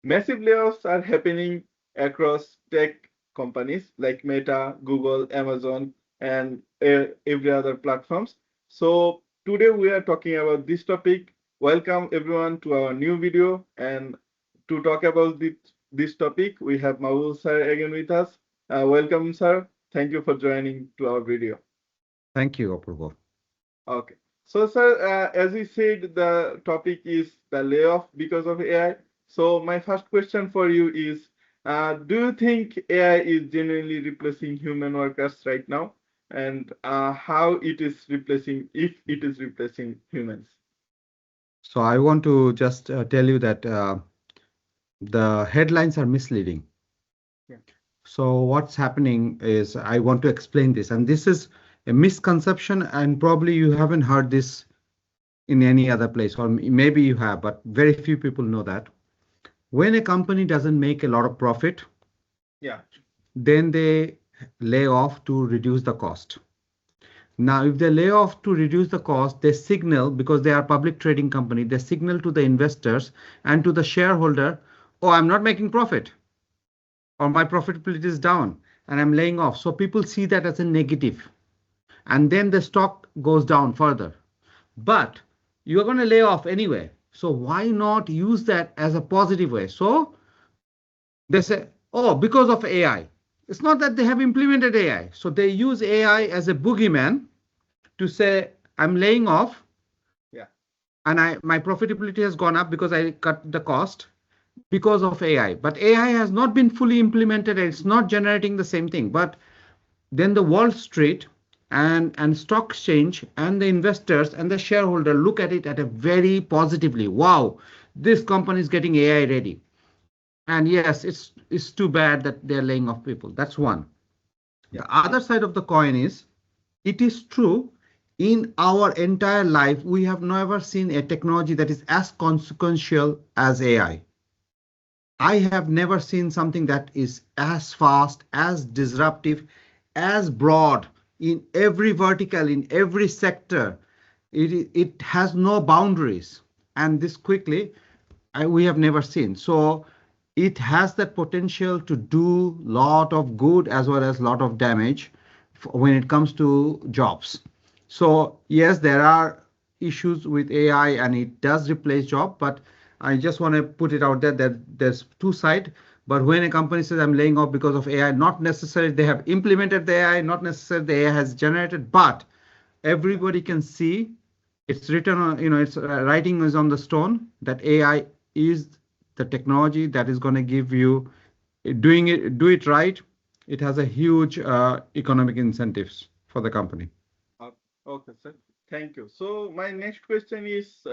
Massive layoffs are happening across tech companies like Meta, Google, Amazon, and every other platforms. So today we are talking about this topic. Welcome everyone to our new video. And to talk about this topic, we have Mahbub sir again with us. Welcome, sir. Thank you for joining to our video. Thank you, Apurva. Okay. So, sir, as we said, the topic is the layoff because of AI. So, my first question for you is, do you think AI is genuinely replacing human workers right now? And how it is replacing, if it is replacing humans? So I want to just tell you that the headlines are misleading. Yeah. So what's happening is I want to explain this, and this is a misconception, and probably you haven't heard this in any other place, or maybe you have, but very few people know that. When a company doesn't make a lot of profit, Yeah. then they lay off to reduce the cost. Now, if they lay off to reduce the cost, they signal, because they are public trading company, they signal to the investors and to the shareholder, oh, I'm not making profit, or my profitability is down and I'm laying off. So people see that as a negative, and then the stock goes down further. But you're going to lay off anyway. So why not use that as a positive way? So they say, oh, because of AI. It's not that they have implemented AI. So they use AI as a boogeyman to say, I'm laying off, Yeah. and my profitability has gone up because I cut the cost because of AI. But AI has not been fully implemented, and it's not generating the same thing. But then the Wall Street and stock exchange and the investors and the shareholder look at it at a very positively. Wow, this company is getting AI ready. And yes, it's too bad that they're laying off people. That's one. Yeah. The other side of the coin is, it is true, in our entire life, we have never seen a technology that is as consequential as AI. I have never seen something that is as fast, as disruptive, as broad in every vertical, in every sector. It has no boundaries. And this quickly, we have never seen. So it has the potential to do lot of good as well as lot of damage when it comes to jobs. So yes, there are issues with AI and it does replace job, but I just want to put it out there that there's two sides. But when a company says I'm laying off because of AI, not necessarily they have implemented the AI, not necessarily the AI has generated, but Yeah. everybody can see it's written on, it's writing is on the stone that AI is the technology that is going to give you, do it right. It has a huge economic incentives for the company. Uh, Okay, sir. Thank you. So my next question is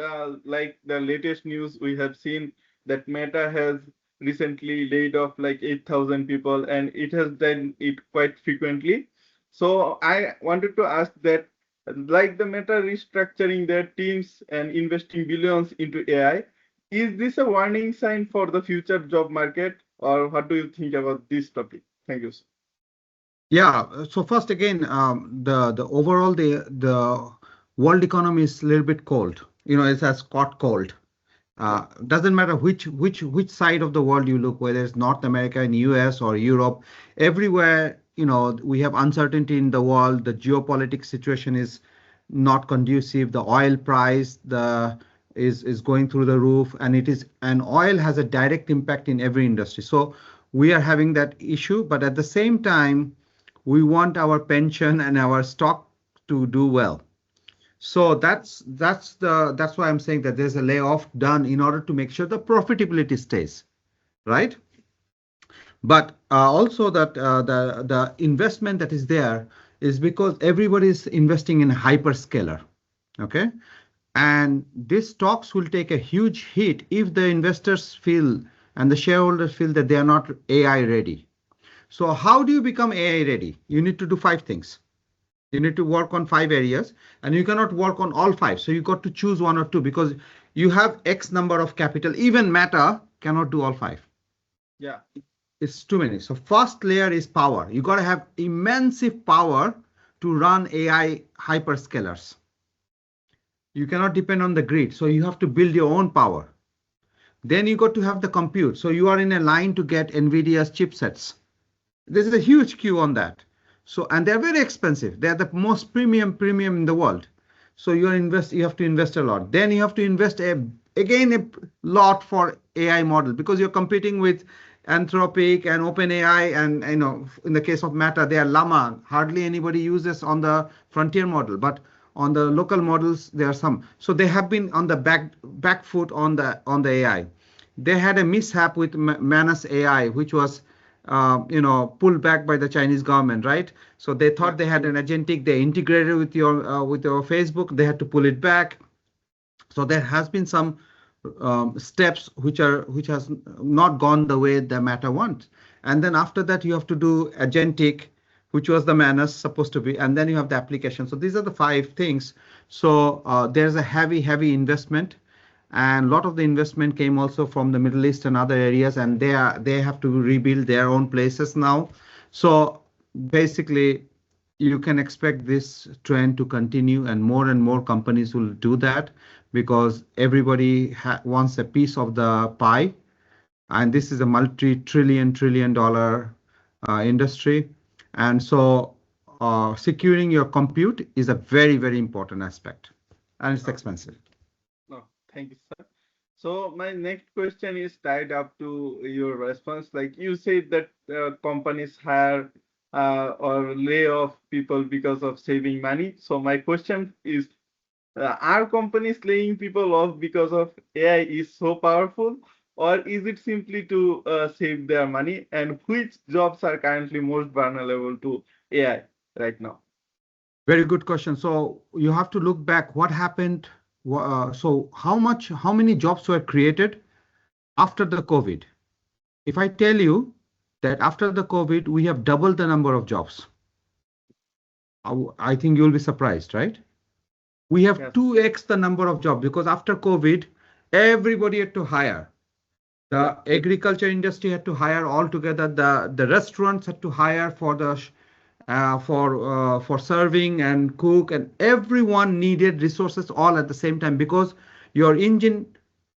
like the latest news we have seen that Meta has recently laid off like 8,000 people and it has done it quite frequently. So I wanted to ask that like the Meta restructuring their teams and investing billions into AI, is this a warning sign for the future job market or what do you think about this topic? Thank you, sir. Yeah. So first again, the overall the world economy is a little bit cold. It has caught cold. Yeah. Doesn't matter which side of the world you look, whether it's North America and US or Europe, everywhere, we have uncertainty in the world. The geopolitics situation is not conducive. The oil price is going through the roof, and oil has a direct impact in every industry. So we are having that issue, but at the same time, we want our pension and our stock to do well. So Yeah. that's why I'm saying that there's a layoff done in order to make sure the profitability stays, right? But also that the investment that is there is because everybody is investing in a hyperscaler, okay? And these stocks will take a huge hit if the investors feel and the shareholders feel that they are not AI ready. So how do you become AI ready? You need to do five things. You need to work on five areas, and you cannot work on all five. So you got to choose one or two because you have X number of capital. Even Meta cannot do all five. Yeah. It's too many. So first layer is power. You got to have immense power to run AI hyperscalers. You cannot depend on the grid. So you have to build your own power. Then you got to have the compute. So you are in a line to get NVIDIA's chipsets. There's a huge queue on that. So, and they're very expensive. They're the most premium in the world. So you have to invest a lot. Then you have to invest again a lot for AI model because you're competing with Anthropic and OpenAI, and in the case of Meta, they are Llama. Hardly anybody uses on the frontier model, but on the local models there are some. So they have been on the back foot on the AI. They had a mishap with Manus AI, which was pulled back by the Chinese government, right? So they thought they had an agentic, they integrated with your Facebook, they had to pull it back. So there has been some steps which has not gone the way the Meta wants. And then after that, you have to do agentic, which was the Manus supposed to be, and then you have the application. So these are the 5 things. So there's a heavy investment, and a lot of the investment came also from the Middle East and other areas, and they have to rebuild their own places now. So basically, you can expect this trend to continue, and more companies will do that because everybody wants a piece of the pie, and this is a multi-trillion dollar industry, and so securing your compute is a very important aspect, and it's expensive. No, thank you, sir. So my next question is tied up to your response. Like you said that companies hire or lay off people because of saving money. So my question is, are companies laying people off because of AI is so powerful, or is it simply to save their money? And which jobs are currently most vulnerable to AI right now? Very good question. So you have to look back what happened. So how many jobs were created after the COVID? If I tell you that after the COVID, we have doubled the number of jobs, I think you'll be surprised, right? We have Yes. 2x the number of jobs because after COVID, everybody had to hire. The agriculture industry had to hire altogether. The restaurants had to hire for serving and cook, and everyone needed resources all at the same time because your engine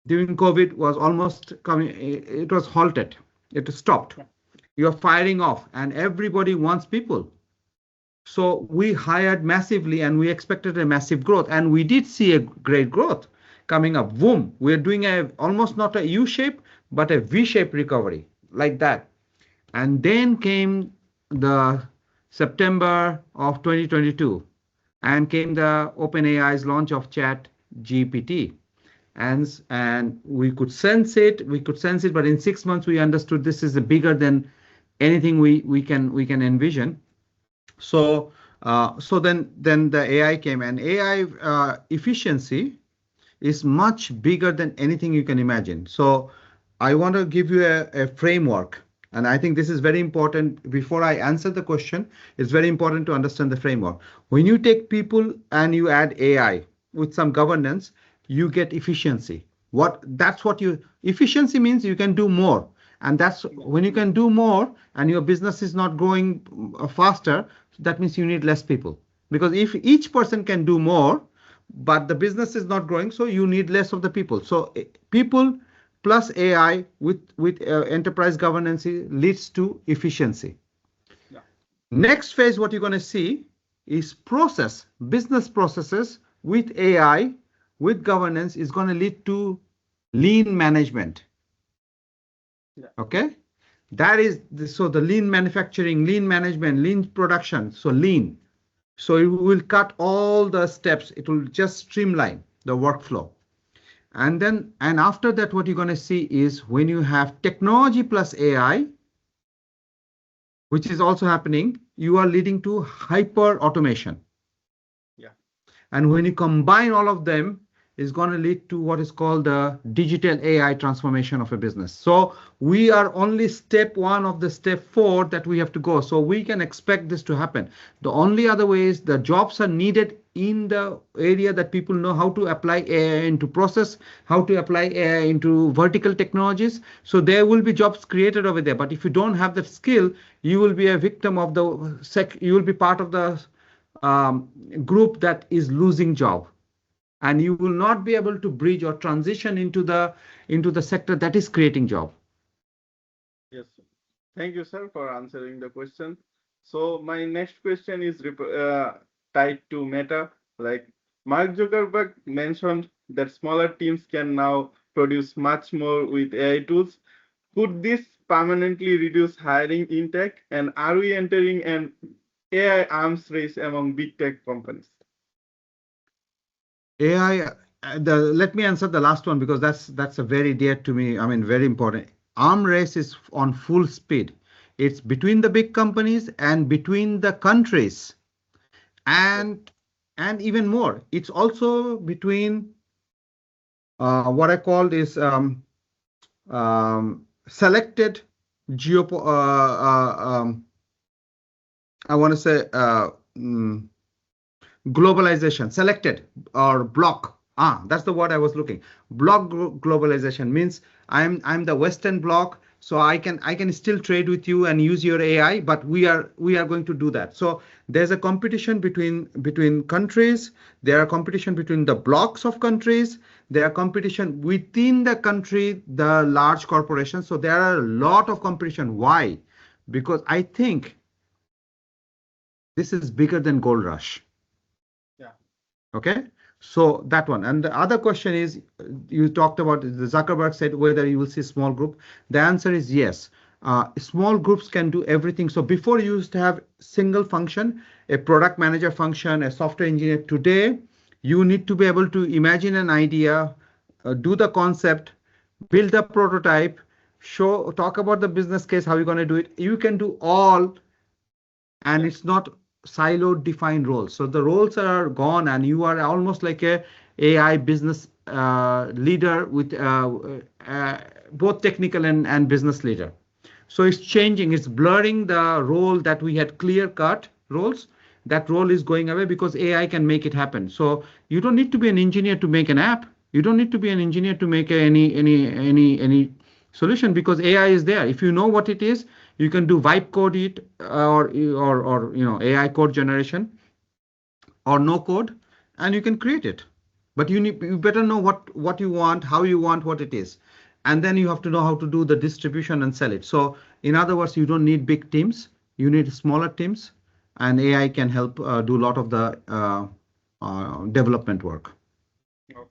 during COVID was almost coming. It was halted. It stopped. You're firing off, and everybody wants people. So we hired massively, and we expected a massive growth, and we did see a great growth coming up. Boom! We're doing almost not a U shape, but a V shape recovery like that. And then came the September of 2022, and came the OpenAI's launch of Chat GPT. And we could sense it, but in 6 months we understood this is bigger than anything we can envision. So then the AI came, and AI efficiency is much bigger than anything you can imagine. So I want to give you a framework, and I think this is very important. Before I answer the question, it's very important to understand the framework. When you take people and you add AI with some governance, you get efficiency. Efficiency means you can do more. And that's when you can do more and your business is not growing faster, that means you need less people. Because if each person can do more, but the business is not growing, so you need less of the people. So people plus AI with enterprise governance leads to efficiency. Yeah. Next phase, what you're going to see is business processes with AI, with governance is going to lead to lean management. Yeah. Okay. So the lean manufacturing, lean management, lean production. So lean. So it will cut all the steps. It will just streamline the workflow. And after that, what you're going to see is when you have technology plus AI, which is also happening, you are leading to hyper automation. Yeah. And when you combine all of them, is going to lead to what is called the digital AI transformation of a business. So we are only step 1 of the step 4 that we have to go. So we can expect this to happen. The only other way is the jobs are needed in the area that people know how to apply AI into process, how to apply AI into vertical technologies. So there will be jobs created over there. But if you don't have that skill, you will be a victim of you will be part of the group that is losing job. and you will not be able to bridge or transition into the sector that is creating job. Yes, sir. Thank you, sir, for answering the question. So my next question is tied to Meta. Like Mark Zuckerberg mentioned that smaller teams can now produce much more with AI tools. Could this permanently reduce hiring in tech? And are we entering an AI arms race among big tech companies? AI, let me answer the last one because that's a very dear to me. I mean, very important. Arm race is on full speed. It's between the big companies and between the countries, Yes, and even more. It's also between what I called is selected geopo. I want to say globalization, selected or block. That's the word I was looking. Block globalization means I'm the Western bloc, so I can still trade with you and use your AI, but we are going to do that. So there's a competition between countries. There are competition between the blocks of countries. There are competition within the country, the large corporations. So there are a lot of competition. Why? Because I think this is bigger than gold rush. yeah, Okay, so that one. And the other question is, you talked about the Zuckerberg said whether you will see small group. The answer is yes. Small groups can do everything. So before you used to have single function, a product manager function, a software engineer. Today, you need to be able to imagine an idea, do the concept, build the prototype, talk about the business case, how you're going to do it. You can do all, and yeah, it's not siloed defined roles. So the roles are gone, and you are almost like a AI business leader with both technical and business leader. So it's changing, it's blurring the role that we had clear cut roles. That role is going away because AI can make it happen. So you don't need to be an engineer to make an app. You don't need to be an engineer to make any solution because AI is there. If you know what it is, you can do vibe code it, or AI code generation or no code, and you can create it. But you better know what you want, how you want, what it is, and then you have to know how to do the distribution and sell it. So in other words, you don't need big teams, you need smaller teams, and AI can help do a lot of the development work. okay.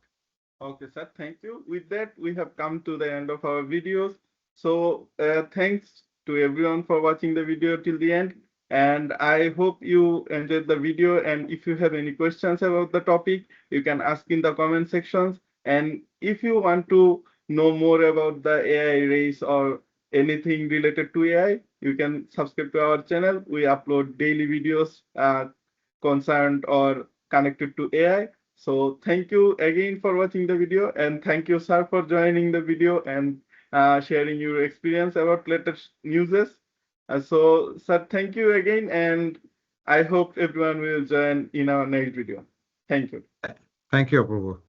Okay, sir. Thank you. With that, we have come to the end of our videos. So, thanks to everyone for watching the video till the end. And I hope you enjoyed the video. And if you have any questions about the topic, you can ask in the comment sections. And if you want to know more about the AI race or anything related to AI, you can subscribe to our channel. We upload daily videos concerned or connected to AI. So thank you again for watching the video, and thank you, sir, for joining the video and sharing your experience about latest newses. So, sir, thank you again, and I hope everyone will join in our next video. Thank you. Thank you, Apurva.